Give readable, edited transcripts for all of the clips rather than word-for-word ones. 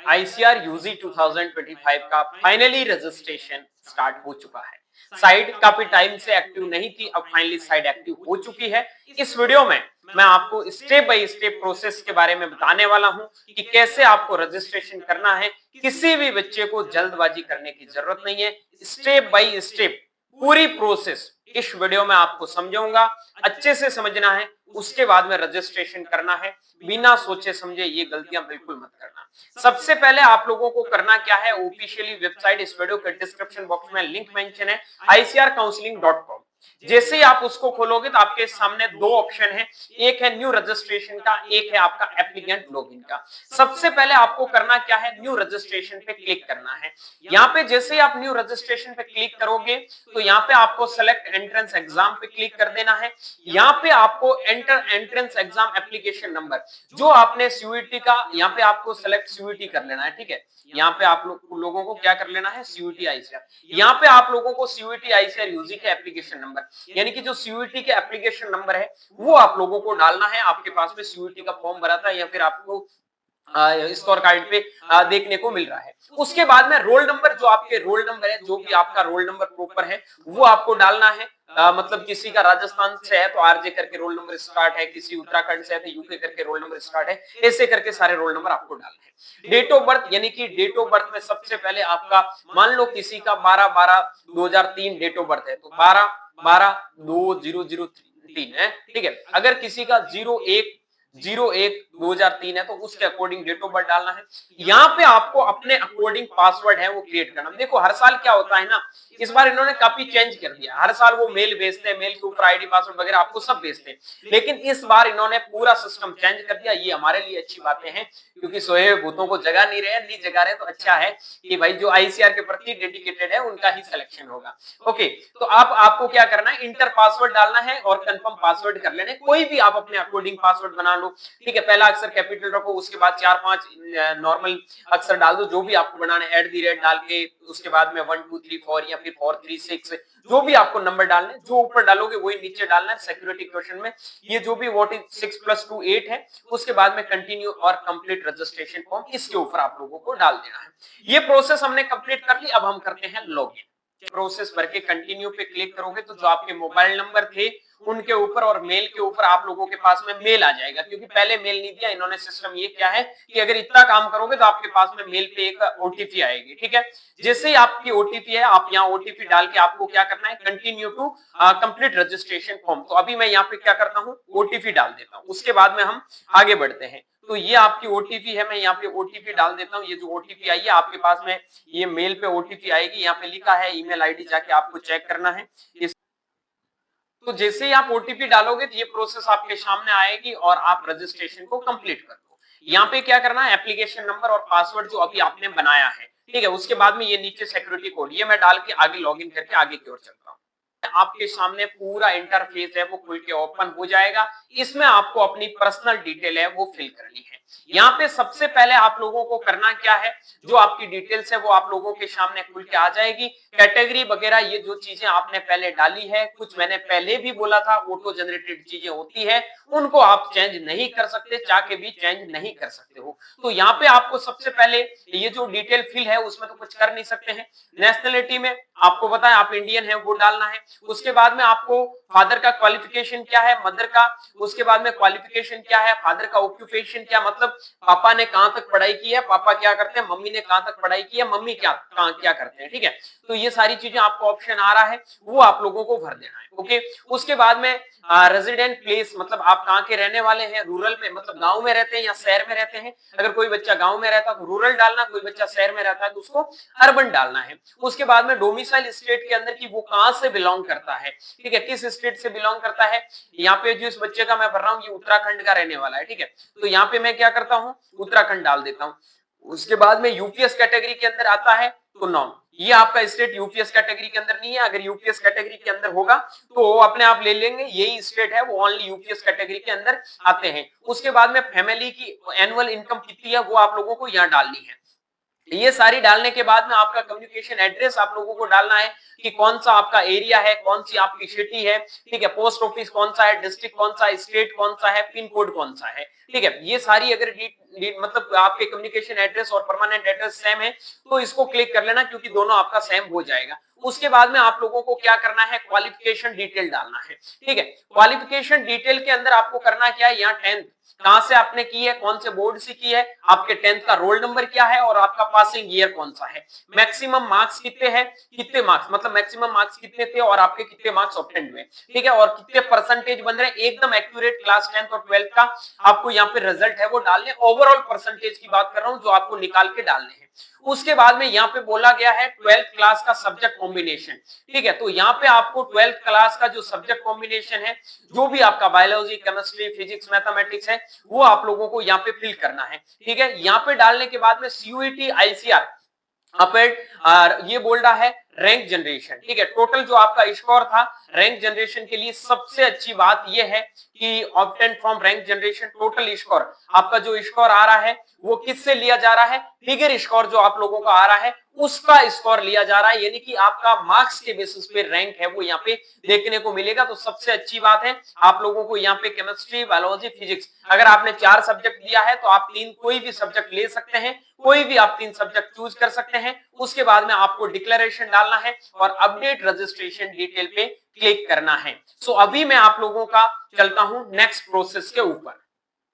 ICR UG 2025 का finally registration start हो चुका है। साइट काफी टाइम से एक्टिव नहीं थी, अब फाइनली साइट एक्टिव हो चुकी है। इस वीडियो में मैं आपको स्टेप बाय स्टेप प्रोसेस के बारे में बताने वाला हूं कि कैसे आपको रजिस्ट्रेशन करना है। किसी भी बच्चे को जल्दबाजी करने की जरूरत नहीं है, स्टेप बाय स्टेप पूरी प्रोसेस इस वीडियो में आपको समझाऊंगा। अच्छे से समझना है, उसके बाद में रजिस्ट्रेशन करना है। बिना सोचे समझे ये गलतियां बिल्कुल मत करना। सबसे पहले आप लोगों को करना क्या है, ऑफिशियली वेबसाइट इस वीडियो के डिस्क्रिप्शन बॉक्स में लिंक मेंशन है icrcounseling.com। जैसे ही आप उसको खोलोगे तो आपके सामने दो ऑप्शन है, एक है न्यू रजिस्ट्रेशन का, एक है आपका एप्लीकेंट लॉगिन का। सबसे पहले आपको करना क्या है, न्यू रजिस्ट्रेशन पे क्लिक करना है। यहाँ पे जैसे ही आप न्यू रजिस्ट्रेशन पे क्लिक करोगे तो यहाँ पे आपको सेलेक्ट एंट्रेंस एग्जाम पे क्लिक कर देना है। यहाँ पे आपको enter entrance exam application number जो आपने सीयूईटी का, यहाँ पे आपको सेलेक्ट सीयूईटी कर लेना है। ठीक है, यहाँ पे आप लोगों को क्या कर लेना है, सीयूईटी आईसीआर। यहाँ पे आप लोगों को सीयूईटी आईसीआर यूजी के एप्लीकेशन नंबर, यानी कि जो सीयूईटी के एप्लीकेशन नंबर है वो आप लोगों को डालना है। आपके पास में सीयूईटी का फॉर्म भरा था या फिर आपको स्कोर कार्ड पे देखने को मिल रहा है। उसके बाद में रोल नंबर, जो आपके रोल नंबर है, जो भी आपका रोल नंबर प्रॉपर है वो आपको डालना है। मतलब किसी का राजस्थान से है तो आरजे करके रोल नंबर स्टार्ट है, किसी उत्तराखंड से है तो यूके करके रोल नंबर स्टार्ट है। ऐसे करके सारे रोल नंबर आपको डालने हैं। डेट ऑफ बर्थ, यानी कि डेट ऑफ बर्थ में सबसे पहले आपका, मान लो किसी का 12/12/2003 डेट ऑफ बर्थ है तो 12/12/2003 है। ठीक है, अगर किसी का 01/01/2003 है तो उसके अकॉर्डिंग डेट ऑफ बर्थ डालना है। यहाँ पे आपको अपने अकॉर्डिंग पासवर्ड है वो क्रिएट करना। देखो हर साल क्या होता है ना, इस बार इन्होंने काफी चेंज कर दिया। हर साल वो मेल भेजते हैं, मेल के ऊपर आईडी पासवर्ड वगैरह आपको सब भेजते हैं, लेकिन इस बार इन्होंने पूरा सिस्टम चेंज कर दिया। ये हमारे लिए अच्छी बातें हैं, क्योंकि सोए हुए भूतों को जगा नहीं जगा रहे, तो अच्छा है कि भाई जो आईसीआर के प्रति डेडिकेटेड है उनका ही सिलेक्शन होगा। ओके, तो आपको क्या करना है, इंटर पासवर्ड डालना है और कंफर्म पासवर्ड कर लेना है। कोई भी आप अपने अकॉर्डिंग पासवर्ड बना लो। ठीक है, पहला अक्षर कैपिटल रखो, उसके बाद 4-5 नॉर्मल अक्षर डाल दो जो भी आपको बनाना है, @ डाल के उसके बाद में 1 2 3 4 या फिर 4 3 6 जो भी आपको नंबर डालने, जो ऊपर डालोगे वही नीचे डालना है। सिक्योरिटी क्वेश्चन में ये जो भी व्हाट इज 6 + 2 8 है, उसके बाद में कंटिन्यू और कंप्लीट रजिस्ट्रेशन फॉर्म, इसके ऊपर आप लोगों को डाल देना है। ये प्रोसेस हमने कंप्लीट कर ली। अब हम करते हैं लॉगिन। प्रोसेस भर के कंटिन्यू पे क्लिक करोगे तो जो आपके मोबाइल नंबर थे उनके ऊपर और मेल के ऊपर आप लोगों के पास में मेल आ जाएगा, क्योंकि पहले मेल नहीं दिया इन्होंने। सिस्टम ये क्या है कि अगर इतना काम करोगे तो आपके पास में मेल पे एक ओटीपी आएगी। ठीक है, जैसे ही आपकी ओटीपी है, आप यहाँ ओटीपी डाल के आपको क्या करना है, continue to complete registration form. तो अभी मैं यहाँ पे क्या करता हूँ, ओटीपी डाल देता हूँ, उसके बाद में हम आगे बढ़ते हैं। तो ये आपकी ओटीपी है, मैं यहाँ पे ओटीपी डाल देता हूँ। ये जो ओटीपी आई है आपके पास में, ये मेल पे ओटीपी आएगी, यहाँ पे लिखा है ईमेल आईडी, जाके आपको चेक करना है। तो जैसे ही आप ओटीपी डालोगे तो ये प्रोसेस आपके सामने आएगी और आप रजिस्ट्रेशन को कंप्लीट कर दो। यहाँ पे क्या करना है, एप्लीकेशन नंबर और पासवर्ड जो अभी आपने बनाया है, ठीक है, उसके बाद में ये नीचे सिक्योरिटी कोड, ये मैं डाल के आगे लॉगिन करके आगे की ओर चलता हूँ। आपके सामने पूरा इंटरफेस है वो खुल के ओपन हो जाएगा। इसमें आपको अपनी पर्सनल डिटेल है वो फिल करनी है। यहाँ पे सबसे पहले आप लोगों को करना क्या है, जो आपकी डिटेल्स है वो आप लोगों के सामने खुल के आ जाएगी। कैटेगरी वगैरह ये जो चीजें आपने पहले डाली है, कुछ मैंने पहले भी बोला था, ऑटो जनरेटेड चीजें होती है, उनको आप चेंज नहीं कर सकते, चाह के भी चेंज नहीं कर सकते हो। तो यहाँ पे आपको सबसे पहले ये जो डिटेल फिल है उसमें तो कुछ कर नहीं सकते हैं। नेशनलिटी में आपको पता है आप इंडियन है वो डालना है। उसके बाद में आपको फादर का क्वालिफिकेशन क्या है, मदर का, उसके बाद में क्वालिफिकेशन क्या है, फादर का ऑक्यूपेशन क्या, मतलब पापा ने कहां तक पढ़ाई की है, पापा क्या करते हैं, मम्मी ने कहां तक पढ़ाई की है, मम्मी क्या करते हैं। ठीक है, तो ये सारी चीजें आपको ऑप्शन आ रहा है वो आप लोगों को भर देना है। ओके, उसके बाद में रेजिडेंट प्लेस, मतलब आप कहाँ के रहने वाले हैं, रूरल में मतलब गांव में रहते हैं या शहर में रहते हैं। अगर कोई बच्चा गांव में रहता है तो रूरल डालना, कोई बच्चा शहर में रहता है तो उसको अर्बन डालना है। उसके बाद में डोमिसाइल स्टेट के अंदर की वो कहां से बिलोंग करता है, ठीक है, किस स्टेट से बिलोंग करता है। यहाँ पे जो इस बच्चे का मैं भर रहा हूँ ये उत्तराखंड का रहने वाला है। ठीक है, तो यहाँ पे मैं क्या करता हूँ, उत्तराखंड डाल देता हूँ। उसके बाद में यूपीएस कैटेगरी के अंदर आता है तो नॉन, ये आपका स्टेट यूपीएस कैटेगरी के अंदर नहीं है। अगर यूपीएस कैटेगरी के अंदर होगा तो अपने आप ले लेंगे, यही स्टेट है वो ओनली यूपीएस कैटेगरी के अंदर आते हैं। उसके बाद में फैमिली की एनुअल इनकम कितनी है वो आप लोगों को यहाँ डालनी है। ये सारी डालने के बाद में आपका कम्युनिकेशन एड्रेस आप लोगों को डालना है कि कौन सा आपका एरिया है, कौन सी आपकी सिटी है, ठीक है, पोस्ट ऑफिस कौन सा है, डिस्ट्रिक्ट कौन सा है, स्टेट कौन सा है, पिन कोड कौन सा है, ठीक है। ये सारी अगर मतलब आपके कम्युनिकेशन एड्रेस और परमानेंट एड्रेस सेम है तो इसको क्लिक कर लेना, क्योंकि दोनों आपका सेम हो जाएगा। उसके बाद में आप लोगों को क्या करना है, क्वालिफिकेशन डिटेल डालना है, ठीक है। क्वालिफिकेशन डिटेल के अंदर आपको करना क्या है, यहाँ 10th कहां से आपने की है, कौन से बोर्ड से की है, आपके 10th का रोल नंबर क्या है और आपका पासिंग ईयर कौन सा है, मैक्सिमम मार्क्स कितने हैं, कितने मार्क्स मतलब मैक्सिमम मार्क्स कितने थे और आपके कितने मार्क्स ऑब्टेंड हुए, ठीक है, और कितने परसेंटेज बन रहे हैं, एकदम एक्यूरेट क्लास 10th और 12th का आपको यहाँ पे रिजल्ट है वो डालने, ओवरऑल परसेंटेज की बात कर रहा हूं जो आपको निकाल के डालने हैं। उसके बाद में यहाँ पे बोला गया है 12th क्लास का सब्जेक्ट कॉम्बिनेशन, ठीक है, तो यहाँ पे आपको 12th क्लास का जो सब्जेक्ट कॉम्बिनेशन है, जो भी आपका बायोलॉजी, केमिस्ट्री, फिजिक्स, मैथमेटिक्स है, वो आप लोगों को यहाँ पे फिल करना है, ठीक है। यहाँ पे डालने के बाद में सीयूईटी, आईसीआर ये बोल रहा है रैंक जनरेशन, ठीक है, टोटल जो आपका स्कोर था रैंक जनरेशन के लिए सबसे अच्छी बात यह है कि obtain from rank generation total score, आपका जो स्कोर आ रहा है वो किससे लिया जा रहा है, फिगर स्कोर जो आप लोगों का आ रहा है उसका स्कोर लिया जा रहा है, यानी कि आपका मार्क्स के बेसिस पे रैंक है वो यहाँ पे देखने को मिलेगा। तो सबसे अच्छी बात है आप लोगों को यहाँ पे केमिस्ट्री, बायोलॉजी, फिजिक्स, अगर आपने 4 सब्जेक्ट दिया है तो आप 3 कोई भी सब्जेक्ट ले सकते हैं, कोई भी आप 3 सब्जेक्ट चूज कर सकते हैं। उसके बाद में आपको डिक्लेरेशन डालना है और अपडेट रजिस्ट्रेशन डिटेल पे क्लिक करना है। सो अभी मैं आप लोगों का चलता हूं नेक्स्ट प्रोसेस के ऊपर।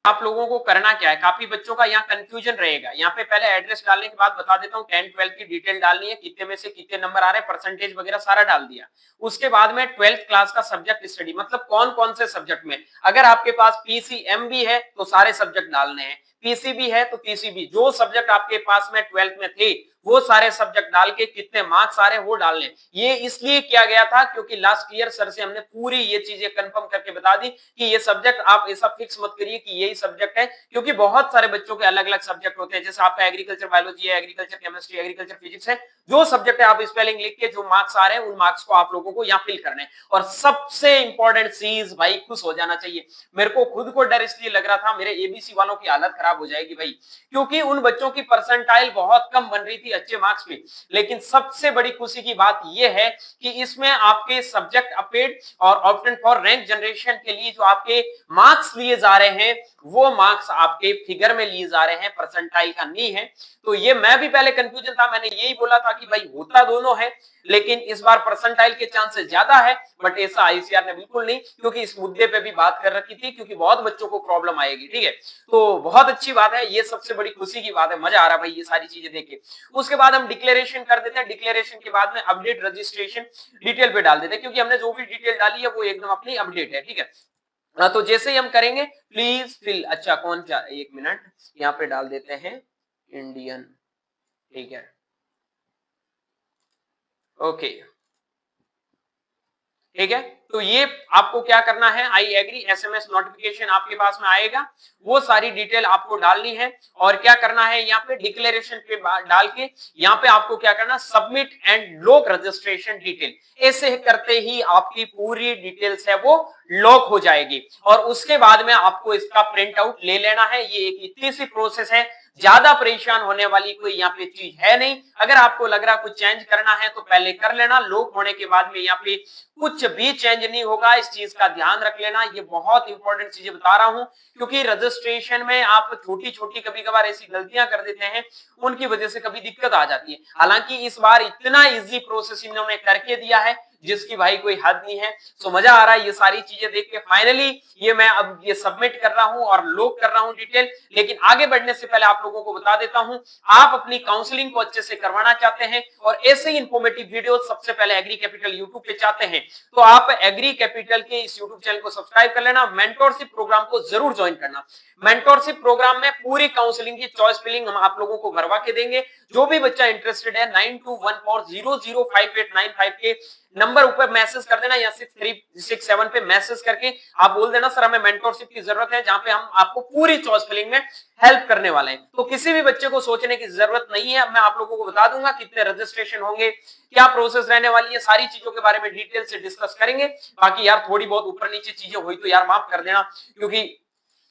आप लोगों को करना क्या है, काफी बच्चों का यहाँ कंफ्यूजन रहेगा। यहाँ पे पहले एड्रेस डालने के बाद बता देता हूँ 10th 12th की डिटेल डालनी है, कितने में से कितने नंबर आ रहे हैं, परसेंटेज वगैरह सारा डाल दिया। उसके बाद में 12th क्लास का सब्जेक्ट स्टडी, मतलब कौन कौन से सब्जेक्ट में, अगर आपके पास पीसीएम भी है तो सारे सब्जेक्ट डालने हैं, पीसीबी है तो पीसीबी, जो सब्जेक्ट आपके पास में 12th में थे वो सारे सब्जेक्ट डाल के कितने मार्क्स आ रहे हैं वो डालने। ये इसलिए किया गया था क्योंकि लास्ट ईयर सर से हमने पूरी ये चीजें कंफर्म करके बता दी कि ये सब्जेक्ट आप ऐसा फिक्स मत करिए कि यही सब्जेक्ट है, क्योंकि बहुत सारे बच्चों के अलग अलग सब्जेक्ट होते हैं। जैसे आपका एग्रीकल्चर बायोलॉजी है, एग्रीकल्चर केमिस्ट्री, एग्रीकल्चर फिजिक्स है, जो सब्जेक्ट है आप स्पेलिंग लिख के जो मार्क्स आ रहे हैं उन मार्क्स को आप लोगों को यहाँ फिल करने। और सबसे इंपॉर्टेंट चीज भाई, खुश हो जाना चाहिए। मेरे को खुद को डर इसलिए लग रहा था मेरे एबीसी वालों की हालत खराब हो जाएगी भाई, क्योंकि उन बच्चों की परसेंटाइल बहुत कम बन रही थी अच्छे मार्क्स पे। लेकिन सबसे बड़ी खुशी की बात यह है कि इसमें आपके सब्जेक्ट अपेड और ऑप्टेंट फॉर रैंक जनरेशन के लिए जो आपके मार्क्स लिए जा रहे हैं वो मार्क्स आपके फिगर में लिए जा रहे हैं, परसेंटाइल का नहीं है। तो ये मैं भी पहले कंफ्यूजन था, मैंने यही बोला था कि भाई होता दोनों है, लेकिन इस बार परसेंटाइल के चांसेस ज्यादा है, बट ऐसा आईसीआर ने बिल्कुल नहीं, क्योंकि इस मुद्दे पे भी बात कर रखी थी, क्योंकि बहुत बच्चों को प्रॉब्लम आएगी, ठीक है। तो बहुत अच्छी बात है, ये सबसे बड़ी खुशी की बात है, मजा आ रहा है भाई ये सारी चीजें देख के। उसके बाद हम डिक्लेरेशन कर देते हैं, डिक्लेरेशन के बाद में अपडेट रजिस्ट्रेशन डिटेल पे डाल देते हैं, क्योंकि हमने जो भी डिटेल डाली है वो एकदम अपनी अपडेट है, ठीक है। तो जैसे ही हम करेंगे प्लीज फिल, अच्छा कौन, एक मिनट यहाँ पे डाल देते हैं इंडियन, ठीक है, ओके, ठीक है। तो ये आपको क्या करना है, आई एग्री एसएमएस नोटिफिकेशन आपके पास में आएगा, वो सारी डिटेल आपको डालनी है। और क्या करना है, यहाँ पे डिक्लेरेशन पे डाल के यहाँ पे आपको क्या करना, submit and lock registration detail, ऐसे करते ही आपकी पूरी डिटेल्स है वो लॉक हो जाएगी। और उसके बाद में आपको इसका प्रिंट आउट ले लेना है। ये एक इतनी सी प्रोसेस है, ज्यादा परेशान होने वाली कोई यहाँ पे चीज है नहीं। अगर आपको लग रहा कुछ चेंज करना है तो पहले कर लेना, लॉक होने के बाद में यहाँ पे कुछ भी चेंज नहीं होगा, इस चीज का ध्यान रख लेना। ये बहुत इंपॉर्टेंट चीजें बता रहा हूं, क्योंकि रजिस्ट्रेशन में आप छोटी छोटी कभी कभार ऐसी गलतियां कर देते हैं, उनकी वजह से कभी दिक्कत आ जाती है। हालांकि इस बार इतना इजी प्रोसेस इन्होंने करके दिया है जिसकी भाई कोई हद नहीं है। सो मजा आ रहा है ये सारी चीजें देख के। फाइनली ये मैं अब ये सबमिट कर रहा हूं और लॉक कर रहा हूं डिटेल। लेकिन आगे बढ़ने से पहले आप लोगों को बता देता हूं, आप अपनी काउंसलिंग को अच्छे से करवाना चाहते हैं और ऐसे ही इंफॉर्मेटिव वीडियो सबसे पहले एग्री कैपिटल यूट्यूब पे चाहते हैं, तो आप एग्री कैपिटल के इस यूट्यूब चैनल को सब्सक्राइब कर लेना। मेंटोरशिप प्रोग्राम को जरूर ज्वाइन करना। मेंटोरशिप प्रोग्राम में पूरी काउंसलिंग की चॉइस फिलिंग हम आप लोगों को भरवा के देंगे। जो भी बच्चा इंटरेस्टेड है 9214005895 के नंबर ऊपर मैसेज कर देना या 6367 पे मैसेज करके आप बोल देना सर हमें मेंटोरशिप की जरूरत है, जहां पे हम आपको पूरी चॉइस फिलिंग में हेल्प करने वाले हैं। तो किसी भी बच्चे को सोचने की जरूरत नहीं है, मैं आप लोगों को बता दूंगा कितने रजिस्ट्रेशन होंगे, क्या प्रोसेस रहने वाली है, सारी चीजों के बारे में डिटेल से डिस्कस करेंगे। बाकी यार थोड़ी बहुत ऊपर नीचे चीजें हुई तो यार माफ कर देना, क्योंकि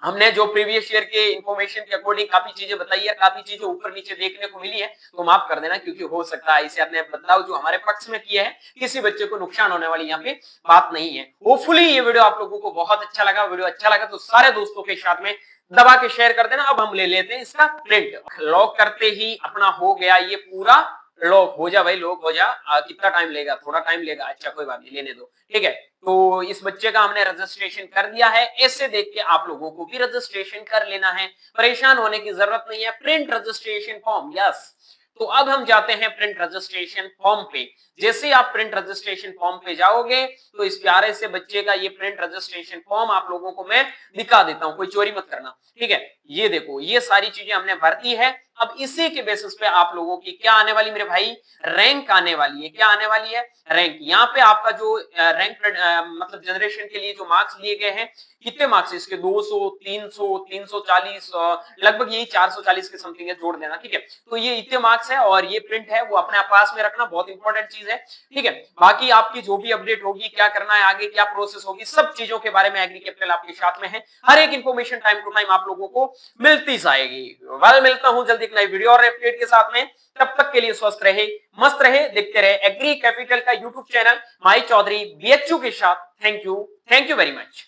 हमने जो प्रीवियस ईयर के इंफॉर्मेशन के अकॉर्डिंग काफी चीजें बताई है, काफी चीजें ऊपर नीचे देखने को मिली है, तो माफ कर देना, क्योंकि हो सकता है इसे आपने बदलाव जो हमारे पक्ष में किया है, किसी बच्चे को नुकसान होने वाली यहाँ पे बात नहीं है। होपफुली ये वीडियो आप लोगों को बहुत अच्छा लगा। वीडियो अच्छा लगा तो सारे दोस्तों के साथ में दबा के शेयर कर देना। अब हम ले लेते हैं इसका प्रिंट। लॉक करते ही अपना हो गया ये पूरा लॉक। हो जा भाई, लॉक हो जा। कितना टाइम लेगा? थोड़ा टाइम लेगा। अच्छा कोई बात नहीं, लेने दो, ठीक है। तो इस बच्चे का हमने रजिस्ट्रेशन कर दिया है। ऐसे देख के आप लोगों को भी रजिस्ट्रेशन कर लेना है, परेशान होने की जरूरत नहीं है। Print registration form, yes. तो अब हम जाते हैं प्रिंट रजिस्ट्रेशन फॉर्म पे। जैसे आप प्रिंट रजिस्ट्रेशन फॉर्म पे जाओगे तो इस प्यारे से बच्चे का ये प्रिंट रजिस्ट्रेशन फॉर्म आप लोगों को मैं दिखा देता हूं, कोई चोरी मत करना, ठीक है। ये देखो, ये सारी चीजें हमने भर दी है। अब इसी के बेसिस पे आप लोगों की क्या आने वाली मेरे भाई? रैंक आने वाली है। क्या आने वाली है? रैंक। यहाँ पे आपका जो रैंक मतलब जनरेशन के लिए जो मार्क्स लिए गए हैं, कितने मार्क्स इसके? 200, 300, 340, लगभग यही 440 के समथिंग है, जोड़ देना, ठीक है। तो ये इतने मार्क्स है और ये प्रिंट है, वो अपने पास में रखना, बहुत इंपॉर्टेंट चीज है, ठीक है। बाकी आपकी जो भी अपडेट होगी, क्या करना है आगे, क्या प्रोसेस होगी, सब चीजों के बारे में एग्री कैपिटल आपके साथ में है। हर एक इंफॉर्मेशन टाइम टू टाइम आप लोगों को मिलती जाएगी। वेल, मिलता हूं जल्दी एक नई वीडियो और अपडेट के साथ में। तब तक के लिए स्वस्थ रहे, मस्त रहे, देखते रहे एग्री कैपिटल का यूट्यूब चैनल माई चौधरी BHU के साथ। Thank you very much.